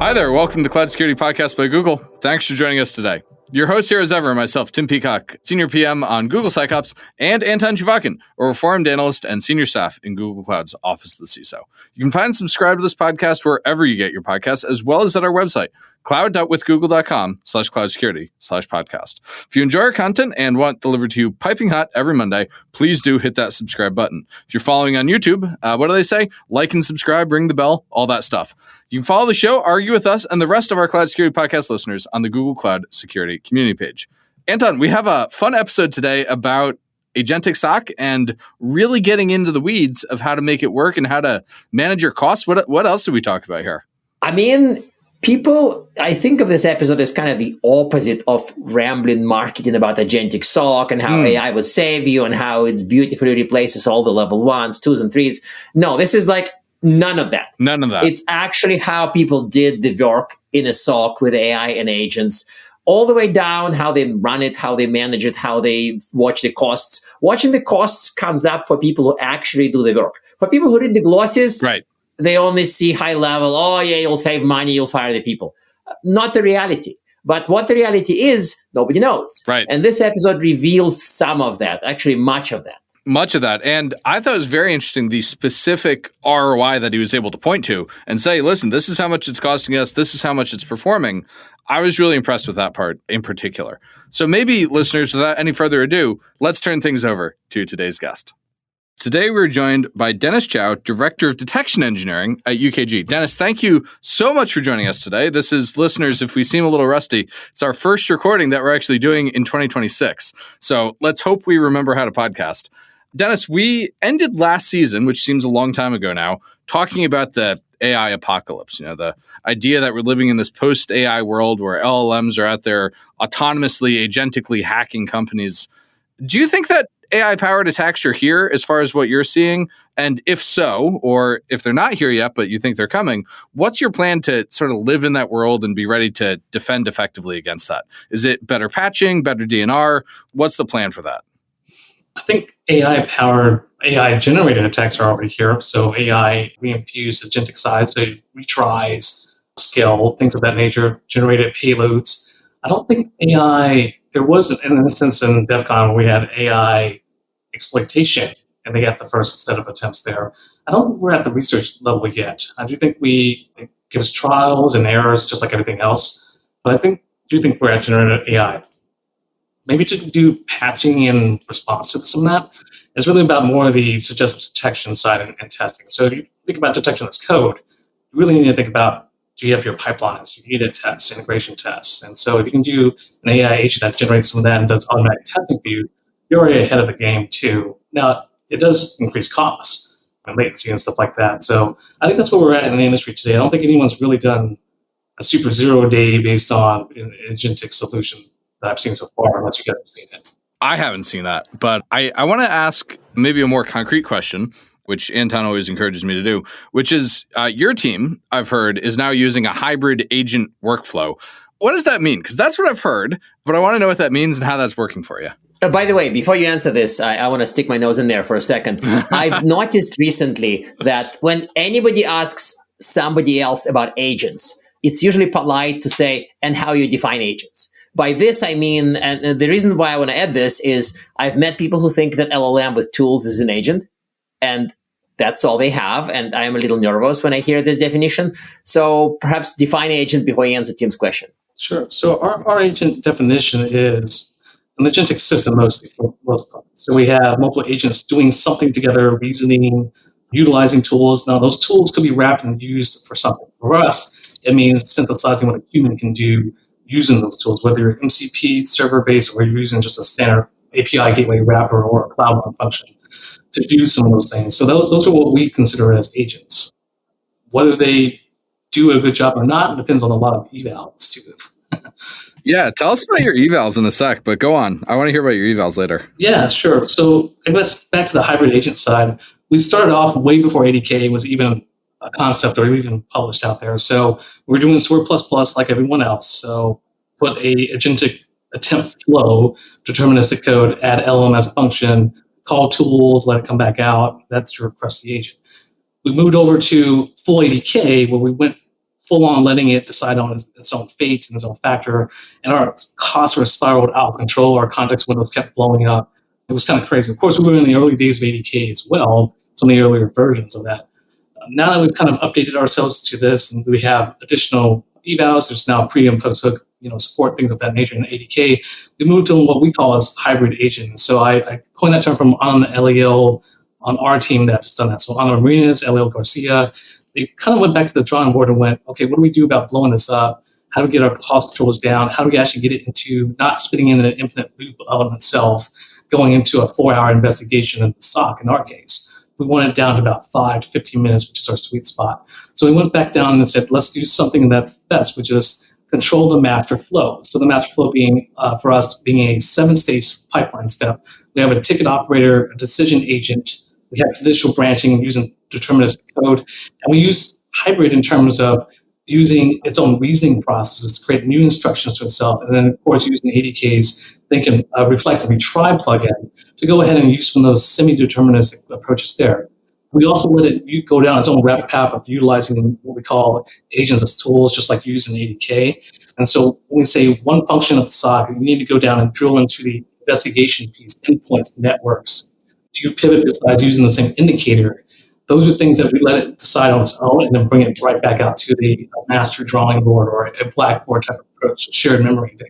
Hi there. Welcome to Cloud Security Podcast by Google. Thanks for joining us today. Your host here as ever, myself, Tim Peacock, Senior PM on Google SecOps, and Anton Chuvakin, a reformed analyst and senior staff in Google Cloud's Office of the CISO. You can find and subscribe to this podcast wherever you get your podcasts, as well as at our website, cloud.withgoogle.com/cloud-security/podcast. If you enjoy our content and want delivered to you piping hot every Monday, please do hit that subscribe button. If you're following on YouTube, what do they say? Like and subscribe, ring the bell, all that stuff. You can follow the show, argue with us, and the rest of our Cloud Security Podcast listeners on the Google Cloud Security community page. Anton, we have a fun episode today about agentic SOC and really getting into the weeds of how to make it work and how to manage your costs. What else did we talk about here? I think of this episode as kind of the opposite of rambling marketing about agentic SOC and how AI would save you and how it beautifully replaces all the level 1s, 2s, and 3s. No, this is like none of that. None of that. It's actually how people did the work in a SOC with AI and agents, all the way down, how they run it, how they manage it, how they watch the costs. Watching the costs comes up for people who actually do the work. For people who read the glosses, right, they only see high level, oh yeah, you'll save money, you'll fire the people. Not the reality. But what the reality is, nobody knows. Right. And this episode reveals some of that, actually much of that. Much of that. And I thought it was very interesting, the specific ROI that he was able to point to and say, listen, this is how much it's costing us. This is how much it's performing. I was really impressed with that part in particular. So maybe, listeners, without any further ado, let's turn things over to today's guest. Today, we're joined by Dennis Chow, Director of Detection Engineering at UKG. Dennis, thank you so much for joining us today. This is, listeners, if we seem a little rusty, it's our first recording that we're actually doing in 2026. So let's hope we remember how to podcast. Dennis, we ended last season, which seems a long time ago now, talking about the AI apocalypse, the idea that we're living in this post-AI world where LLMs are out there autonomously, agentically hacking companies. Do you think that AI-powered attacks are here as far as what you're seeing? And if so, or if they're not here yet, but you think they're coming, what's your plan to sort of live in that world and be ready to defend effectively against that? Is it better patching, better DNR? What's the plan for that? I think AI-generated attacks are already here. So AI reinfused agentic side, so retries, scale, things of that nature, generated payloads. I don't think AI, there was an instance in DEF CON where we had AI exploitation, and they got the first set of attempts there. I don't think we're at the research level yet. I do think it gives trials and errors just like everything else. But I do think we're at generative AI. Maybe to do patching in response to some of that is really about more of the suggestive detection side and testing. So if you think about detection as code, you really need to think about, do you have your pipelines, do you need tests, integration tests? And so if you can do an AI agent that generates some of that and does automatic testing for you, you're already ahead of the game too. Now, it does increase costs and latency and stuff like that. So I think that's where we're at in the industry today. I don't think anyone's really done a super zero day based on an agentic solution that I've seen so far, unless you guys have seen it. I haven't seen that, but I want to ask maybe a more concrete question, which Anton always encourages me to do, which is your team, I've heard, is now using a hybrid agent workflow. What does that mean? Because that's what I've heard, but I want to know what that means and how that's working for you. By the way, before you answer this, I want to stick my nose in there for a second. I've noticed recently that when anybody asks somebody else about agents, it's usually polite to say, and how you define agents. By this, I mean, and the reason why I want to add this is I've met people who think that LLM with tools is an agent, and that's all they have. And I'm a little nervous when I hear this definition. So perhaps define agent before you answer Tim's question. Sure. So our agent definition is an agentic system mostly for most parts. So we have multiple agents doing something together, reasoning, utilizing tools. Now, those tools could be wrapped and used for something. For us, it means synthesizing what a human can do using those tools, whether you're MCP server-based or you're using just a standard API gateway wrapper or a cloud run function to do some of those things. So those are what we consider as agents. Whether they do a good job or not depends on a lot of evals too. Yeah, tell us about your evals in a sec, but go on. I want to hear about your evals later. Yeah, sure. So I guess back to the hybrid agent side, we started off way before ADK was even a concept or even published out there. So we're doing Sword++ like everyone else. So put a agentic attempt flow, deterministic code, add LM as a function, call tools, let it come back out. That's your request the agent. We moved over to full ADK where we went full on letting it decide on its own fate and its own factor. And our costs were spiraled out of control. Our context windows kept blowing up. It was kind of crazy. Of course, we were in the early days of ADK as well, some of the earlier versions of that. Now that we've kind of updated ourselves to this and we have additional evals, there's now pre and post hook, support, things of that nature in ADK, we moved to what we call as hybrid agents. So I coined that term from on LAL on our team that's done that. So Ana Marinas, LAL Garcia, they kind of went back to the drawing board and went, okay, what do we do about blowing this up? How do we get our cost controls down? How do we actually get it into not spinning in an infinite loop of itself, going into a 4-hour investigation of the SOC in our case? We want it down to about 5 to 15 minutes, which is our sweet spot. So we went back down and said, let's do something that's best, which is control the master flow. So the master flow being, for us, being a 7-stage pipeline step. We have a ticket operator, a decision agent. We have conditional branching using deterministic code. And we use hybrid in terms of using its own reasoning processes to create new instructions to itself. And then, of course, using ADKs, they can reflect a retry plugin to go ahead and use some of those semi-deterministic approaches there. We also let it go down its own rapid path of utilizing what we call agents as tools, just like using ADK. And so when we say one function of the SOC, you need to go down and drill into the investigation piece, endpoints, networks. Do you pivot besides using the same indicator? Those are things that we let it decide on its own and then bring it right back out to the master drawing board or a blackboard type approach, shared memory there.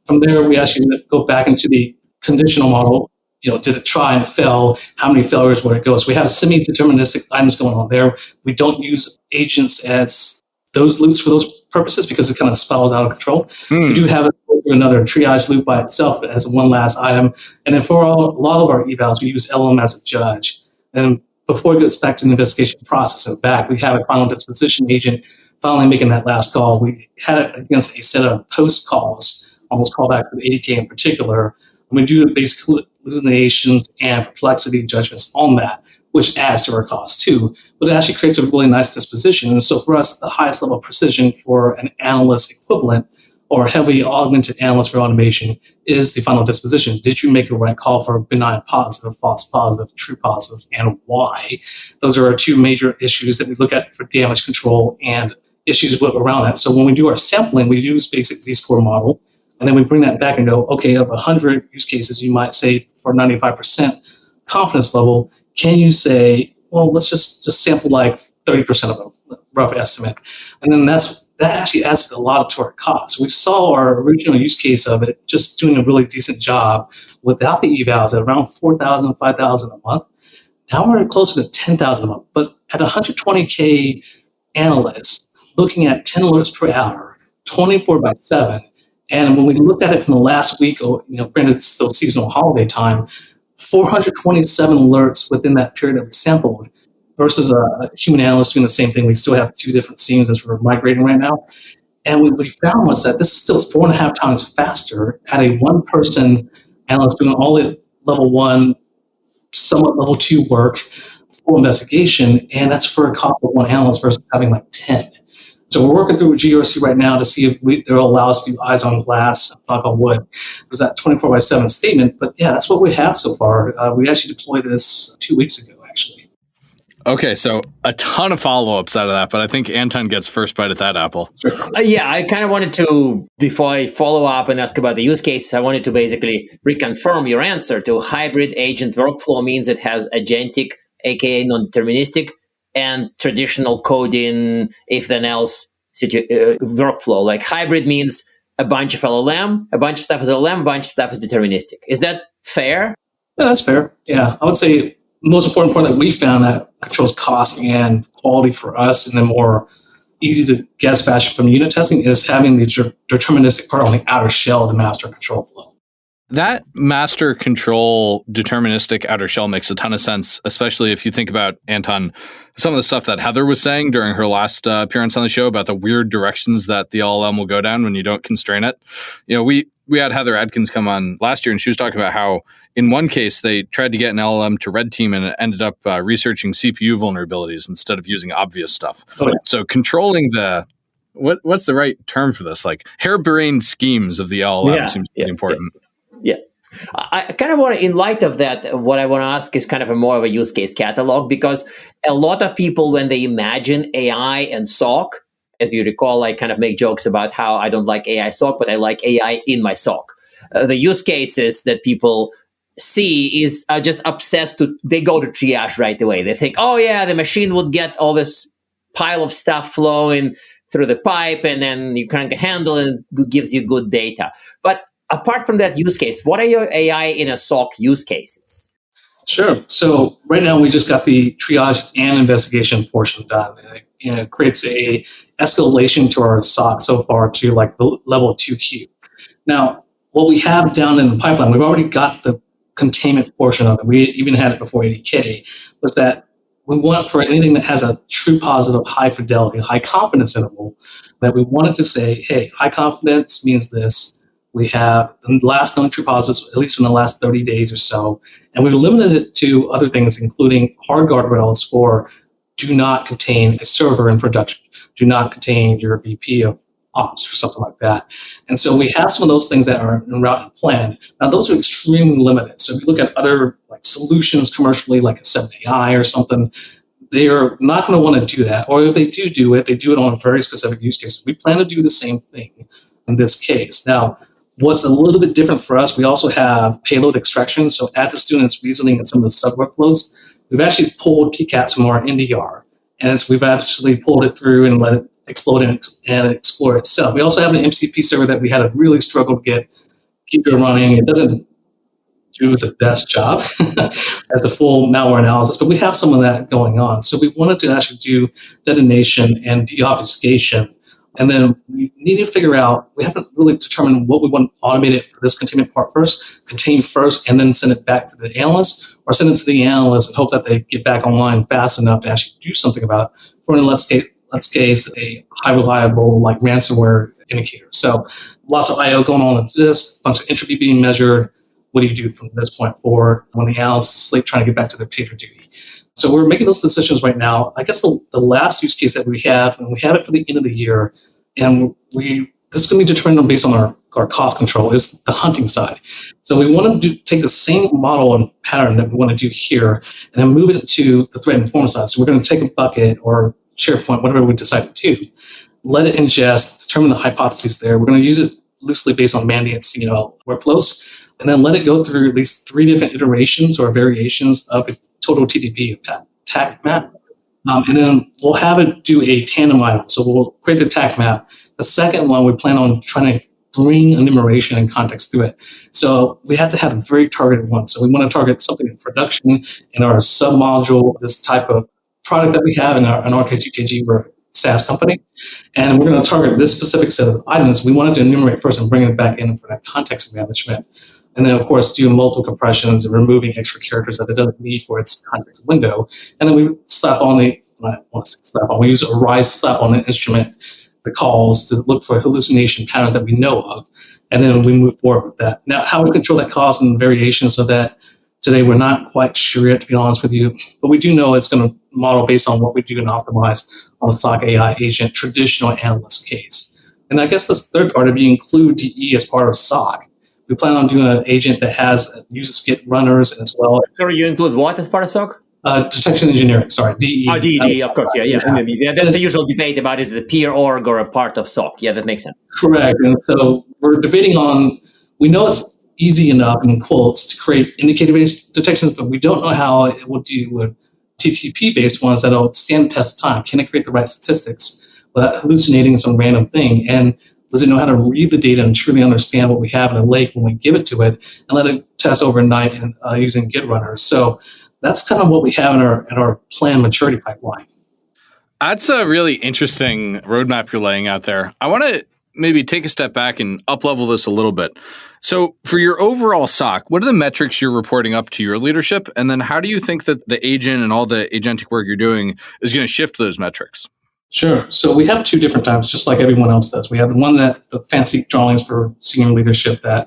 From there, we actually go back into the conditional model. Did it try and fail? How many failures would it go? So we have semi-deterministic items going on there. We don't use agents as those loops for those purposes because it kind of spirals out of control. We do have another triage loop by itself as one last item. And then for a lot of our evals, we use LLM as a judge. And before it gets back to the investigation process and back, we have a final disposition agent finally making that last call. We had it against a set of post calls, almost callbacks with ADK in particular. And we do basic hallucinations and perplexity judgments on that, which adds to our cost too. But it actually creates a really nice disposition. And so for us, the highest level of precision for an analyst equivalent or heavily augmented analyst for automation is the final disposition. Did you make a right call for benign positive, false positive, true positive, and why? Those are our two major issues that we look at for damage control and issues around that. So when we do our sampling, we use basic Z-score model, and then we bring that back and go, okay, of 100 use cases, you might say for 95% confidence level, can you say, well, let's just sample like 30% of them, rough estimate. And then that actually adds a lot to our costs. We saw our original use case of it just doing a really decent job without the evals at around 4,000, 5,000 a month. Now we're closer to 10,000 a month. But at 120K analysts looking at 10 alerts per hour, 24/7, and when we looked at it from the last week, granted it's still seasonal holiday time, 427 alerts within that period that we sampled versus a human analyst doing the same thing. We still have 2 different scenes as we're migrating right now. And what we found was that this is still 4.5 times faster at a one-person analyst doing all the level 1, somewhat level 2 work, full investigation, and that's for a cost of one analyst versus having like 10. So we're working through GRC right now to see if they'll allow us to do eyes on glass, knock on wood. It was that 24/7 statement, but yeah, that's what we have so far. We actually deployed this 2 weeks ago, actually. Okay, so a ton of follow-ups out of that, but I think Anton gets first bite at that apple. Sure. Yeah, I kind of wanted to, before I follow up and ask about the use cases, I wanted to basically reconfirm your answer to hybrid agent workflow means it has agentic, aka non-deterministic, and traditional coding, if-then-else workflow. Like hybrid means a bunch of LLM, a bunch of stuff is LLM, a bunch of stuff is deterministic. Is that fair? Yeah, that's fair. Yeah, I would say the most important part that we found that controls cost and quality for us in the more easy to guess fashion from unit testing is having the deterministic part on the outer shell of the master control flow. That master control deterministic outer shell makes a ton of sense, especially if you think about, Anton, some of the stuff that Heather was saying during her last appearance on the show about the weird directions that the LLM will go down when you don't constrain it. We had Heather Adkins come on last year, and she was talking about how in one case they tried to get an LLM to red team and it ended up researching CPU vulnerabilities instead of using obvious stuff. Oh, yeah. So controlling the what's the right term for this? Like harebrained schemes of the LLM seems to be important. Yeah. I kind of want to, in light of that, what I want to ask is kind of a more of a use case catalog, because a lot of people, when they imagine AI and SOC, As you recall, I kind of make jokes about how I don't like AI SOC, but I like AI in my SOC. The use cases that people see is just obsessed they go to triage right away. They think, oh yeah, the machine would get all this pile of stuff flowing through the pipe, and then you crank a handle and it gives you good data. But apart from that use case, what are your AI in a SOC use cases? Sure. So right now we just got the triage and investigation portion done. It creates a escalation to our SOC so far to like the level 2Q. Now, what we have down in the pipeline, we've already got the containment portion of it. We even had it before 80K, was that we want for anything that has a true positive, high fidelity, high confidence interval, that we wanted to say, hey, high confidence means this. We have the last known true positives, at least in the last 30 days or so. And we've limited it to other things, including hard guardrails for do not contain a server in production, do not contain your VP of ops or something like that. And so we have some of those things that are en route and planned. Now, those are extremely limited. So if you look at other like solutions commercially, like a 7AI or something, they are not going to want to do that. Or if they do it, they do it on a very specific use case. We plan to do the same thing in this case. Now, what's a little bit different for us, we also have payload extraction. So as the student's reasoning in some of the sub-workflows, we've actually pulled PCATs from our NDR. And we've actually pulled it through and let it explode and explore itself. We also have an MCP server that we had to really struggle to keep it running. It doesn't do the best job as a full malware analysis, but we have some of that going on. So we wanted to actually do detonation and deobfuscation. And then we need to figure out, we haven't really determined what we want automated for this containment part first, contain first, and then send it back to the analyst, or send it to the analyst and hope that they get back online fast enough to actually do something about it for, in let's case, a high reliable like ransomware indicator. So lots of I/O going on with this, a bunch of entropy being measured. What do you do from this point forward when the analyst is asleep trying to get back to their pager duty? So we're making those decisions right now. I guess the last use case that we have, and we have it for the end of the year, and this is going to be determined based on our cost control, is the hunting side. So we want to take the same model and pattern that we want to do here, and then move it to the threat informed side. So we're going to take a bucket or SharePoint, whatever we decide to do, let it ingest, determine the hypotheses there. We're going to use it loosely based on mandates, workflows, and then let it go through at least 3 different iterations or variations of a total TTP attack map. And then we'll have it do a tandem item. So we'll create the attack map. The second one, we plan on trying to bring enumeration and context through it. So we have to have a very targeted one. So we want to target something in production in our sub-module, this type of product that we have in our case, UKG, we're a SaaS company. And we're going to target this specific set of items. We wanted to enumerate first and bring it back in for that context management. And then, of course, do multiple compressions and removing extra characters that it doesn't need for its context window. And then we we use a rise slap on an instrument, the calls, to look for hallucination patterns that we know of. And then we move forward with that. Now, how we control that cost and variation so that today we're not quite sure yet, to be honest with you. But we do know it's going to model based on what we do and optimize on the SOC AI agent traditional analyst case. And I guess this third part, if you include DE as part of SOC, we plan on doing an agent that uses Git runners as well. Sorry, you include what as part of SOC? Detection engineering, sorry, DE. Oh, DE, of course, yeah. That's the usual debate about is it a peer org or a part of SOC. Yeah, that makes sense. Correct. And so we're debating on, we know it's easy enough, in quotes, to create indicator-based detections, but we don't know how it will do with TTP-based ones that will stand the test of time. Can it create the right statistics without hallucinating some random thing? And does it know how to read the data and truly understand what we have in a lake when we give it to it and let it test overnight and using Git runners? So that's kind of what we have in our planned maturity pipeline. That's a really interesting roadmap you're laying out there. I want to maybe take a step back and up-level this a little bit. So for your overall SOC, what are the metrics you're reporting up to your leadership? And then how do you think that the agent and all the agentic work you're doing is going to shift those metrics? Sure. So we have 2 different types, just like everyone else does. We have the one that the fancy drawings for senior leadership that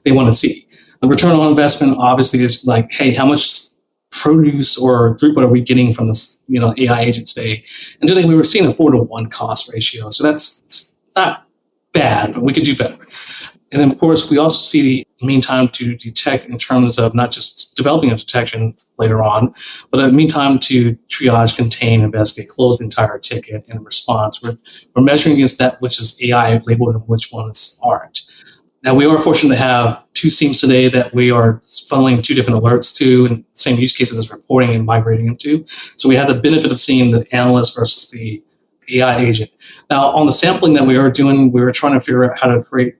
they want to see. The return on investment obviously is like, hey, how much produce or throughput are we getting from this, AI agent today? And today we were seeing a 4-to-1 cost ratio. So that's not bad, but we could do better. And then, of course, we also see the mean time to detect in terms of not just developing a detection later on, but a mean time to triage, contain, investigate, close the entire ticket and response. We're measuring against that which is AI labeled and which ones aren't. Now, we are fortunate to have two SIEMs today that we are funneling two different alerts to and same use cases as reporting and migrating them to. So we have the benefit of seeing the analyst versus the AI agent. Now, on the sampling that we are doing, we were trying to figure out how to create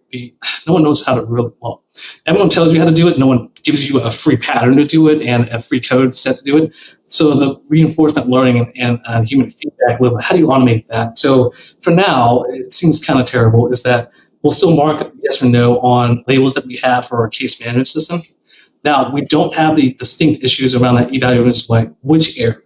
no one knows how to really, well, everyone tells you how to do it. No one gives you a free pattern to do it and a free code set to do it. So the reinforcement learning and human feedback loop, how do you automate that? So for now, it seems kind of terrible, is that we'll still mark yes or no on labels that we have for our case management system. Now, we don't have the distinct issues around that evaluation, like which error,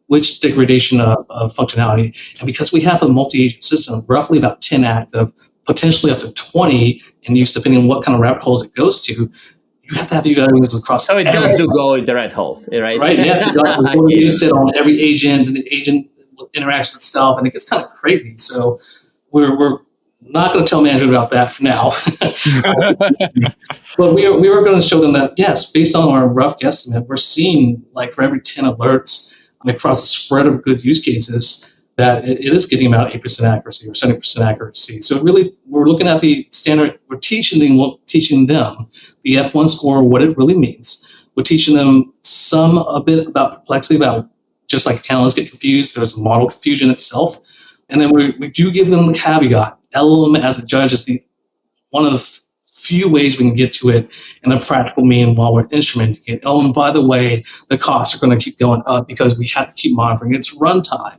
which degradation of functionality. And because we have a multi-agent system, roughly about 10 active, potentially up to 20 in use, depending on what kind of rabbit holes it goes to, you have to have evaluations across. So it does to go into red holes, right? Right, yeah. You use it on every agent, and the agent interacts with itself, and it gets kind of crazy. So we're not going to tell management about that for now. But we are going to show them that, yes, based on our rough guesstimate, we're seeing like for every 10 alerts across a spread of good use cases, that it is getting about 8% accuracy or 70% accuracy. So really, we're looking at the standard, we're teaching them the F1 score, what it really means. We're teaching them a bit about perplexity, about just like analysts get confused, there's model confusion itself. And then we do give them the caveat. LLM as a judge is one of the few ways we can get to it in a practical mean while we're instrumenting it. Oh, and by the way, the costs are going to keep going up because we have to keep monitoring its runtime.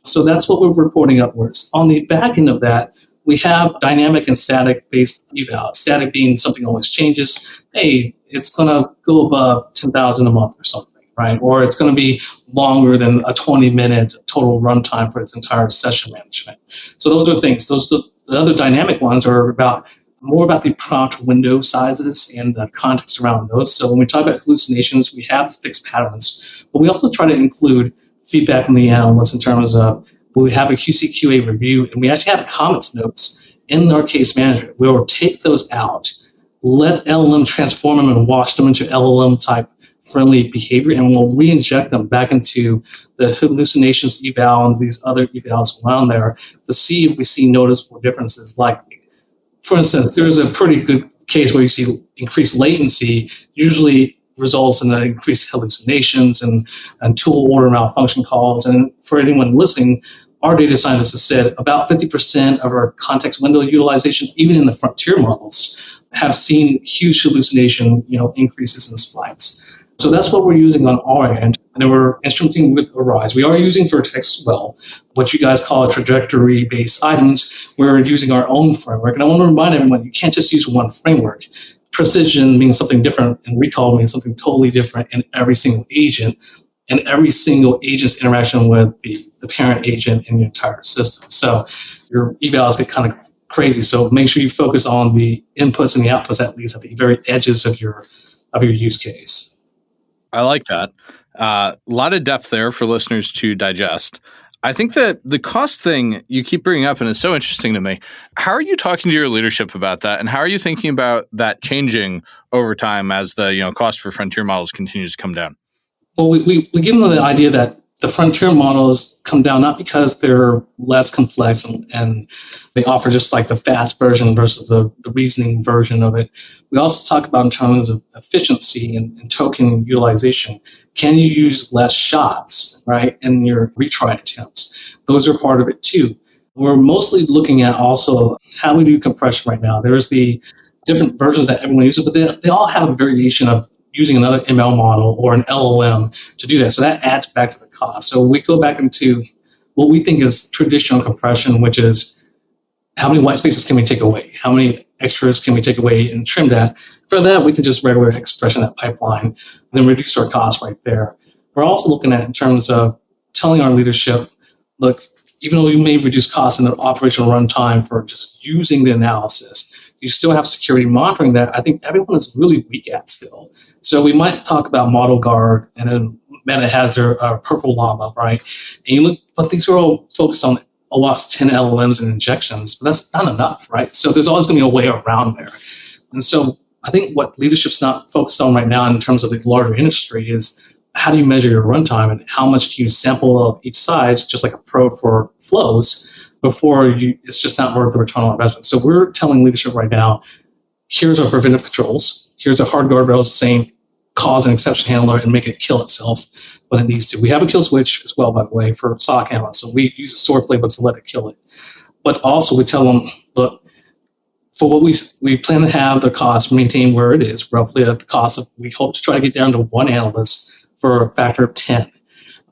So that's what we're reporting upwards. On the back end of that, we have dynamic and static based eval. Static being something always changes. Hey, it's going to go above 10,000 a month or something, right? Or it's going to be longer than a 20-minute total runtime for its entire session management. So those are things. The other dynamic ones are more about the prompt window sizes and the context around those. So when we talk about hallucinations, we have fixed patterns, but we also try to include feedback from the analysts in terms of we have a QC/QA review, and we actually have comments notes in our case management. We will take those out, let LLM transform them and wash them into LLM type friendly behavior, and we'll re-inject them back into the hallucinations eval and these other evals around there to see if we see noticeable differences. Like, for instance, there's a pretty good case where you see increased latency usually results in the increased hallucinations and tool order malfunction calls. And for anyone listening, our data scientists have said about 50% of our context window utilization, even in the frontier models, have seen huge hallucination, increases in spikes. So that's what we're using on our end. And we're instrumenting with Arise. We are using Vertex as well, what you guys call trajectory-based items. We're using our own framework. And I want to remind everyone, you can't just use one framework. Precision means something different, and recall means something totally different in every single agent, and every single agent's interaction with the parent agent in your entire system. So your evals get kind of crazy. So make sure you focus on the inputs and the outputs, at least at the very edges of your use case. I like that. A lot of depth there for listeners to digest. I think that the cost thing you keep bringing up, and it's so interesting to me. How are you talking to your leadership about that, and how are you thinking about that changing over time as the cost for frontier models continues to come down? Well, we give them the idea that the frontier models come down not because they're less complex and they offer just like the fast version versus the reasoning version of it. We also talk about in terms of efficiency and token utilization. Can you use less shots, right, in your retry attempts? Those are part of it too. We're mostly looking at also how we do compression right now. There's the different versions that everyone uses, but they all have a variation of using another ML model or an LLM to do that. So that adds back to the cost. So we go back into what we think is traditional compression, which is how many white spaces can we take away? How many extras can we take away and trim that? For that, we can just regular expression that pipeline and then reduce our costs right there. We're also looking at in terms of telling our leadership, look, even though you may reduce costs in the operational runtime for just using the analysis, you still have security monitoring that I think everyone is really weak at still. So we might talk about model guard, and then Meta has their purple llama, right? And you look, but these are all focused on OWASP 10 LLMs and injections, but that's not enough, right? So there's always going to be a way around there. And so I think what leadership's not focused on right now in terms of the larger industry is how do you measure your runtime and how much do you sample of each size, just like a probe for flows, before it's just not worth the return on investment. So we're telling leadership right now, here's our preventive controls. Here's the hard guardrails saying cause an exception handler and make it kill itself when it needs to. We have a kill switch as well, by the way, for SOC analysts. So we use a stored playbooks to let it kill it. But also we tell them, look, for what we plan to have the cost maintain where it is, roughly at the cost of, we hope to try to get down to one analyst for a factor of 10.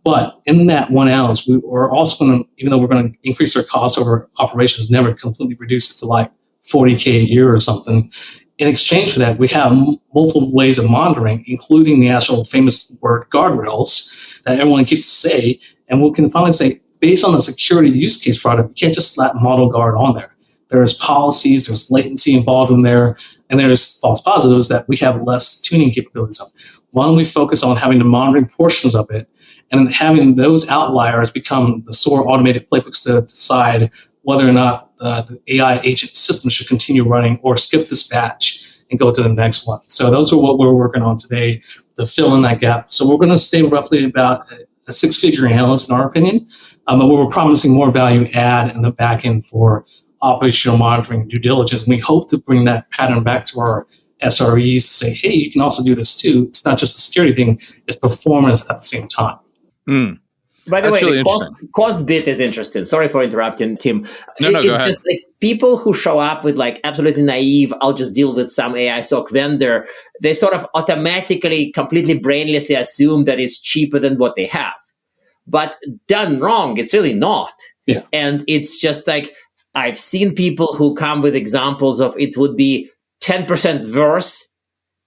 But in that one analyst, we're also going to, even though we're going to increase our cost over operations, never completely reduce it to like $40K a year or something. In exchange for that, we have multiple ways of monitoring, including the actual famous word guardrails that everyone keeps to say. And we can finally say, based on the security use case product, you can't just slap model guard on there. There's policies, there's latency involved in there, and there's false positives that we have less tuning capabilities of. Why don't we focus on having the monitoring portions of it and then having those outliers become the SOAR automated playbooks to decide whether or not the AI agent system should continue running or skip this batch and go to the next one. So those are what we're working on today to fill in that gap. So we're going to stay roughly about a six-figure analyst in our opinion, but we're promising more value add in the back end for operational monitoring, due diligence. And we hope to bring that pattern back to our SREs to say, hey, you can also do this too. It's not just a security thing, it's performance at the same time. By the That's way, really the cost bit is interesting. Sorry for interrupting, Tim. No, go it's ahead. just like people who show up with like absolutely naive, I'll just deal with some AI SOC vendor, they sort of automatically, completely brainlessly assume that it's cheaper than what they have. But done wrong, it's really not. Yeah. And it's just like, I've seen people who come with examples of it would be 10% worse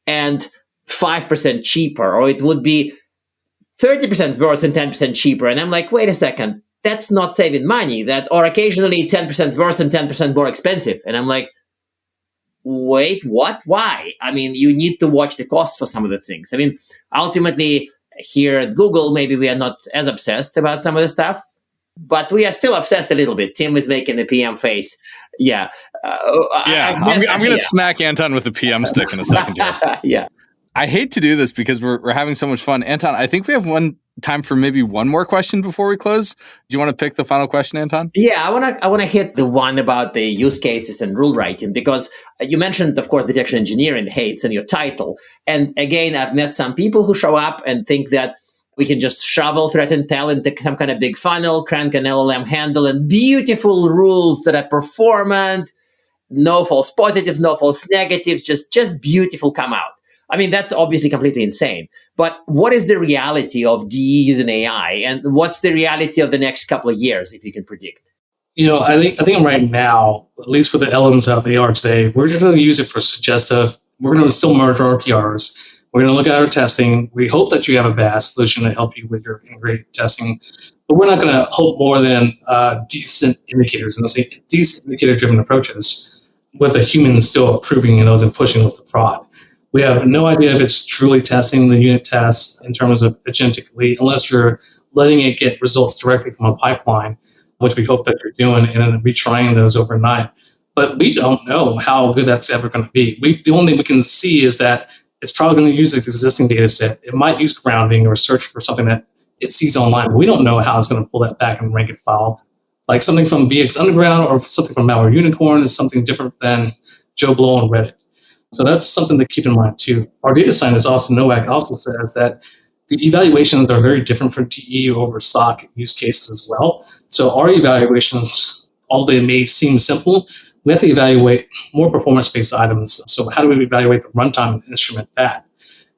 and 5% cheaper, or it would be 30% worse and 10% cheaper. And I'm like, wait a second, that's not saving money. Or occasionally 10% worse and 10% more expensive. And I'm like, wait, what? Why? I mean, you need to watch the cost for some of the things. I mean, ultimately, here at Google, maybe we are not as obsessed about some of the stuff, but we are still obsessed a little bit. Tim is making the PM face. Yeah. I'm going to smack Anton with the PM stick in a second here. Yeah. I hate to do this because we're having so much fun. Anton, I think we have time for maybe one more question before we close. Do you want to pick the final question, Anton? Yeah, I want to hit the one about the use cases and rule writing, because you mentioned, of course, detection engineering, hey, it's in your title. And again, I've met some people who show up and think that we can just shovel threat intel into some kind of big funnel, crank an LLM handle, and beautiful rules that are performant, no false positives, no false negatives, just beautiful come out. I mean, that's obviously completely insane. But what is the reality of DE using AI? And what's the reality of the next couple of years, if you can predict? You know, I think right now, at least for the elements out they are today, we're just going to use it for suggestive. We're going to still merge our PRs. We're going to look at our testing. We hope that you have a BAS solution to help you with your integrated testing. But we're not going to hope more than decent indicators, and let's say decent indicator-driven approaches with a human still approving those and pushing those to prod. We have no idea if it's truly testing the unit tests in terms of agentically, unless you're letting it get results directly from a pipeline, which we hope that you're doing, and then retrying those overnight. But we don't know how good that's ever going to be. The only thing we can see is that it's probably going to use its existing data set. It might use grounding or search for something that it sees online. But we don't know how it's going to pull that back and rank it file. Like something from VX Underground or something from Malware Unicorn is something different than Joe Blow on Reddit. So that's something to keep in mind too. Our data scientist, Austin Nowak, also says that the evaluations are very different for DE over SOC use cases as well. So our evaluations, although they may seem simple, we have to evaluate more performance-based items. So how do we evaluate the runtime and instrument that?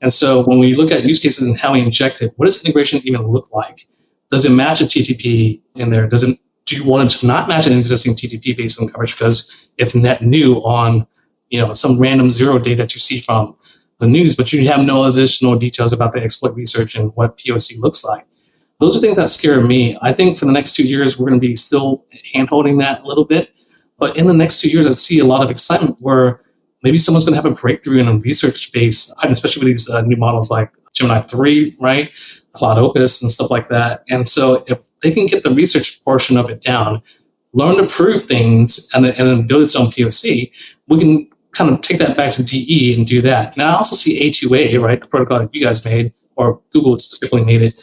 And so when we look at use cases and how we inject it, what does integration even look like? Does it match a TTP in there? Do you want it to not match an existing TTP based on coverage because it's net new on some random zero day that you see from the news, but you have no additional details about the exploit research and what POC looks like? Those are things that scare me. I think for the next 2 years, we're going to be still hand-holding that a little bit. But in the next 2 years, I see a lot of excitement where maybe someone's going to have a breakthrough in a research base, especially with these new models like Gemini 3, right? Cloud Opus and stuff like that. And so if they can get the research portion of it down, learn to prove things, and then build its own POC, we can kind of take that back to DE and do that. Now I also see A2A, right, the protocol that you guys made, or Google specifically made it.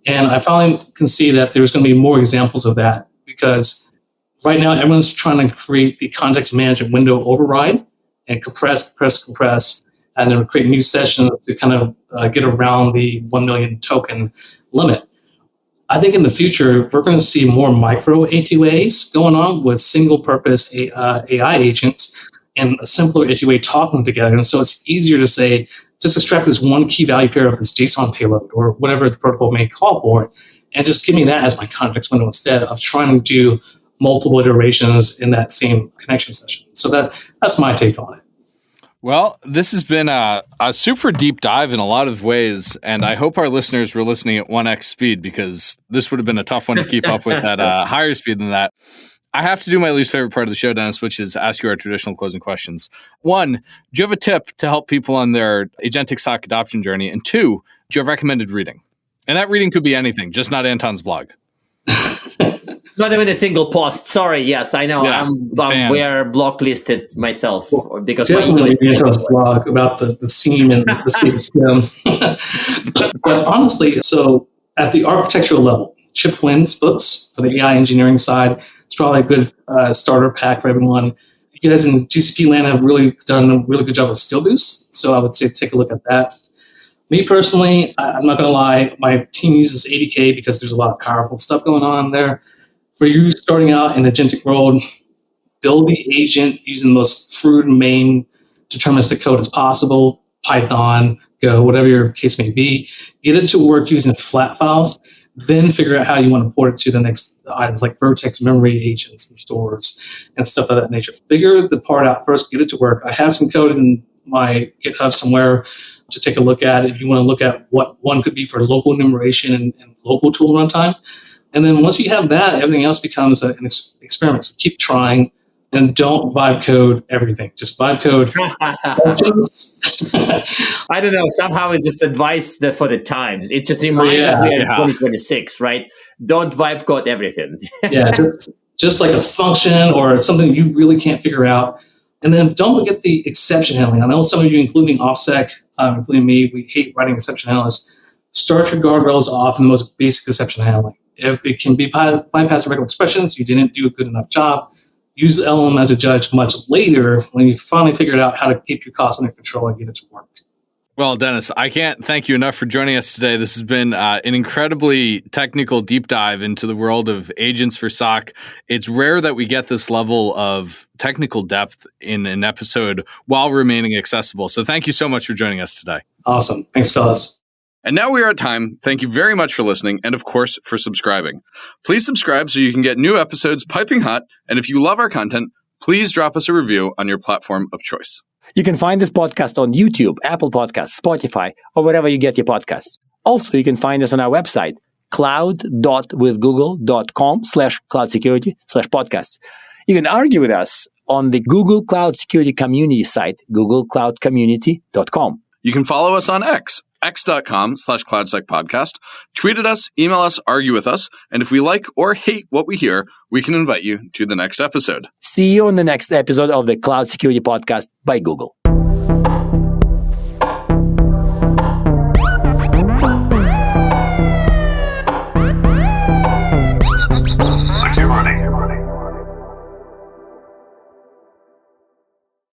And I finally can see that there's going to be more examples of that, because right now everyone's trying to create the context management window override and compress, and then create new sessions to kind of get around the 1 million token limit. I think in the future, we're going to see more micro A2As going on with single purpose AI agents and a simpler A2A talking together. And so it's easier to say, just extract this one key value pair of this JSON payload or whatever the protocol may call for, and just give me that as my context window instead of trying to do multiple iterations in that same connection session. So that's my take on it. Well, this has been a super deep dive in a lot of ways, and I hope our listeners were listening at 1x speed, because this would have been a tough one to keep up with at higher speed than that. I have to do my least favorite part of the show, Dennis, which is ask you our traditional closing questions. 1, do you have a tip to help people on their agentic SOC adoption journey? And 2, do you have recommended reading? And that reading could be anything, just not Anton's blog. Not even a single post. Sorry. Yes, I know. Yeah, we're blocklisted myself because definitely Anton's blog about the seam and the stem. but honestly, so at the architectural level, Chip Wynn's books for the AI engineering side, it's probably a good starter pack for everyone. You guys in GCP land have really done a really good job with Skill Boost, so I would say take a look at that. Me personally, I'm not going to lie, my team uses ADK because there's a lot of powerful stuff going on there. For you starting out in the agentic world, build the agent using the most crude main deterministic code as possible, Python, Go, whatever your case may be. Get it to work using flat files, then figure out how you want to port it to the next items like Vertex memory agents and stores and stuff of that nature. Figure the part out first, get it to work. I have some code in my GitHub somewhere to take a look at if you want to look at what one could be for local enumeration and local tool runtime. And then once you have that, everything else becomes an experiment. So keep trying and don't vibe code everything. Just vibe code. I don't know. Somehow it's just advice for the times. It just reminds us we're in 2026, right? Don't vibe code everything. just like a function or something you really can't figure out. And then don't forget the exception handling. I know some of you, including OffSec, including me, we hate writing exception handlers. Start your guardrails off in the most basic exception handling. If it can be bypassed regular expressions, you didn't do a good enough job. Use LLM as a judge much later when you finally figured out how to keep your costs under control and get it to work. Well, Dennis, I can't thank you enough for joining us today. This has been an incredibly technical deep dive into the world of agents for SOC. It's rare that we get this level of technical depth in an episode while remaining accessible. So thank you so much for joining us today. Awesome. Thanks, fellas. And now we are at time. Thank you very much for listening and, of course, for subscribing. Please subscribe so you can get new episodes piping hot. And if you love our content, please drop us a review on your platform of choice. You can find this podcast on YouTube, Apple Podcasts, Spotify, or wherever you get your podcasts. Also, you can find us on our website, cloud.withgoogle.com/cloudsecurity/podcasts. You can argue with us on the Google Cloud Security Community site, googlecloudcommunity.com. You can follow us on x.com/cloudsecpodcast, tweet at us, email us, argue with us, and if we like or hate what we hear, we can invite you to the next episode. See you on the next episode of the Cloud Security Podcast by Google.